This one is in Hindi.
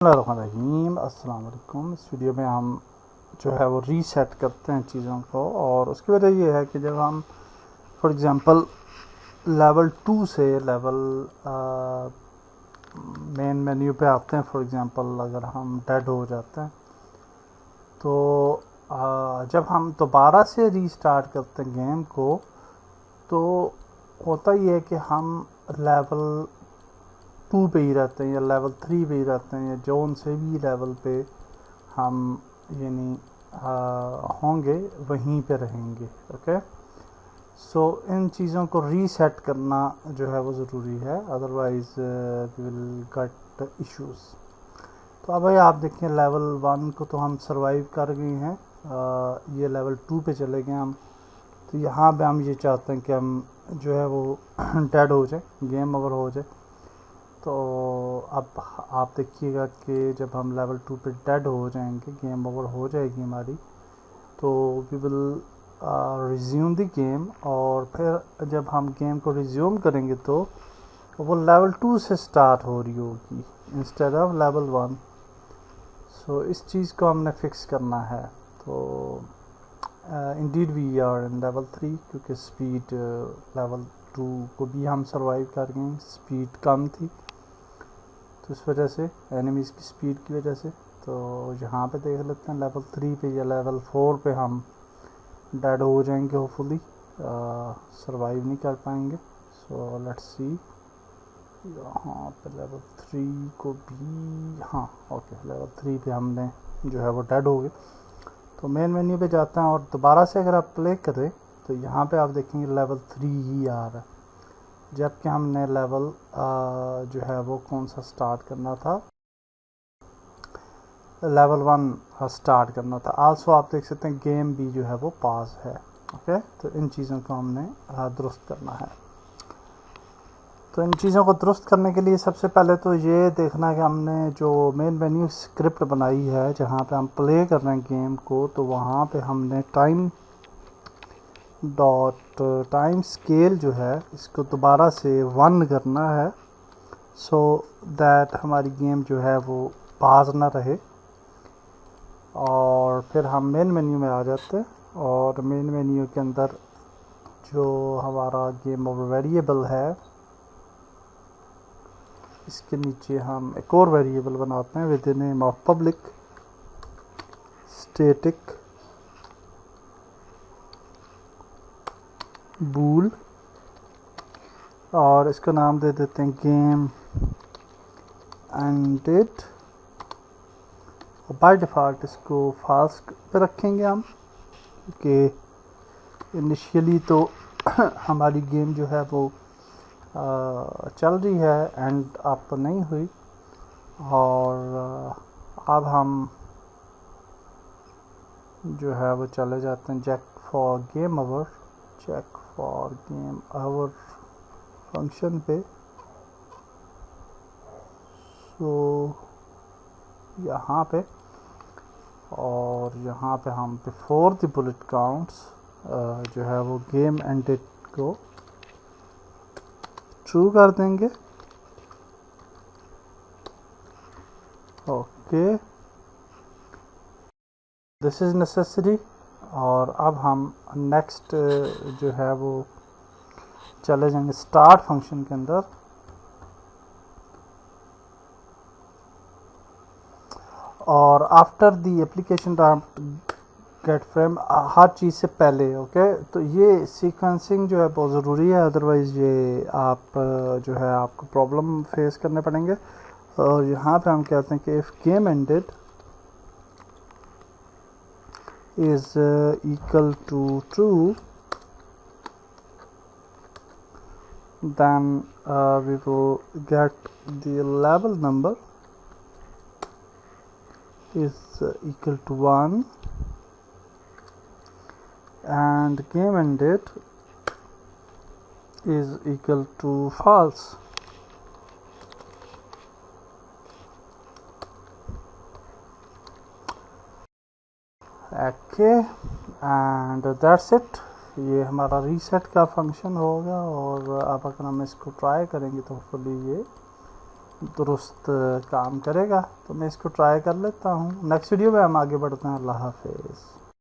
अस्सलाम वालेकुम। इस वीडियो में हम जो है वो रीसेट करते हैं चीज़ों को, और उसकी वजह ये है कि जब हम फॉर एग्ज़ाम्पल लेवल 2 से लेवल मेन मेन्यू पे आते हैं, फॉर एग्ज़ाम्पल अगर हम डेड हो जाते हैं तो जब हम दोबारा से रीस्टार्ट करते हैं गेम को तो होता ही है कि हम लेवल 2 पे ही रहते हैं या लेवल 3 पे ही रहते हैं या जोन से भी लेवल पे हम यानी होंगे वहीं पे रहेंगे। ओके, सो इन चीज़ों को रीसेट करना जो है वो ज़रूरी है, otherwise we will get issues. तो अब भाई आप देखें, लेवल 1 को तो हम सरवाइव कर गए हैं, ये लेवल 2 पे चले गए हम। तो यहाँ पे हम ये चाहते हैं कि हम जो है वो डेड हो जाए, गेम ओवर हो जाए। तो अब आप देखिएगा कि जब हम लेवल 2 पे डेड हो जाएंगे, गेम ओवर हो जाएगी हमारी, तो we will resume the game. और फिर जब हम गेम को रिज्यूम करेंगे तो वो लेवल 2 से स्टार्ट हो रही होगी इंस्टेड ऑफ लेवल 1। सो इस चीज़ को हमने फिक्स करना है। तो indeed we are in level 3, क्योंकि स्पीड लेवल 2 को भी हम सरवाइव कर गए, स्पीड कम थी तो इस वजह से, एनिमीज़ की स्पीड की वजह से। तो यहाँ पे देख लेते हैं लेवल 3 पे या लेवल 4 पे हम डेड हो जाएंगे, होपफुली सरवाइव नहीं कर पाएंगे। सो लेट्स सी, यहाँ पे लेवल 3 को भी, हाँ ओके, लेवल 3 पे हमने जो है वो डेड हो गए। तो मेन मेन्यू पे जाते हैं और दोबारा से अगर आप प्ले करें तो यहाँ पे आप देखेंगे लेवल 3 ही आ रहा है, जबकि हमने लेवल जो है वो कौन सा स्टार्ट करना था, लेवल 1 स्टार्ट करना था। आल्सो आप देख सकते हैं गेम भी जो है वो पास है। ओके, तो इन चीज़ों को हमने दुरुस्त करना है। तो इन चीज़ों को दुरुस्त करने के लिए सबसे पहले तो ये देखना है कि हमने जो मेन मेन्यू स्क्रिप्ट बनाई है जहाँ पे हम प्ले कर रहे हैं गेम को, तो वहाँ पे हमने टाइम स्केल जो है इसको दोबारा से 1 करना है, सो दैट हमारी गेम जो है वो पास ना रहे। और फिर हम मेन मेन्यू में आ जाते हैं, और मेन मेन्यू के अंदर जो हमारा गेम ओवर वेरिएबल है, इसके नीचे हम एक और वेरिएबल बनाते हैं with the name of public static bool, और इसका नाम दे देते हैं गेम एंडेड। बाय डिफ़ॉल्ट इसको फास्ट पे रखेंगे हम, क्योंकि इनिशियली तो हमारी गेम जो है वो चल रही है, एंड अप नहीं हुई। और अब हम जो है वो चले जाते हैं check for game over function पे। सो यहाँ पे, और यहाँ पे हम बिफोर द बुलेट काउंट्स जो है वो गेम एंडेड को ट्रू कर देंगे। Okay, this is necessary. और अब हम नेक्स्ट जो है वो चले जाएंगे स्टार्ट फंक्शन के अंदर, और after the application get frame, हर चीज़ से पहले। ओके, तो ये सीक्वेंसिंग जो है बहुत ज़रूरी है, अदरवाइज़ ये आप जो है आपको प्रॉब्लम फेस करने पड़ेंगे। और यहाँ पे हम कहते हैं कि if game ended is equal to true, then we will get the level number is equal to 1, and game ended is equal to false. Okay, and that's it. ये हमारा रीसेट का फंक्शन होगा, और अब अगर हम इसको ट्राई करेंगे तो होपफुली ये दुरुस्त काम करेगा। तो मैं इसको ट्राई कर लेता हूँ। नेक्स्ट वीडियो में हम आगे बढ़ते हैं। अल्लाह हाफिज़।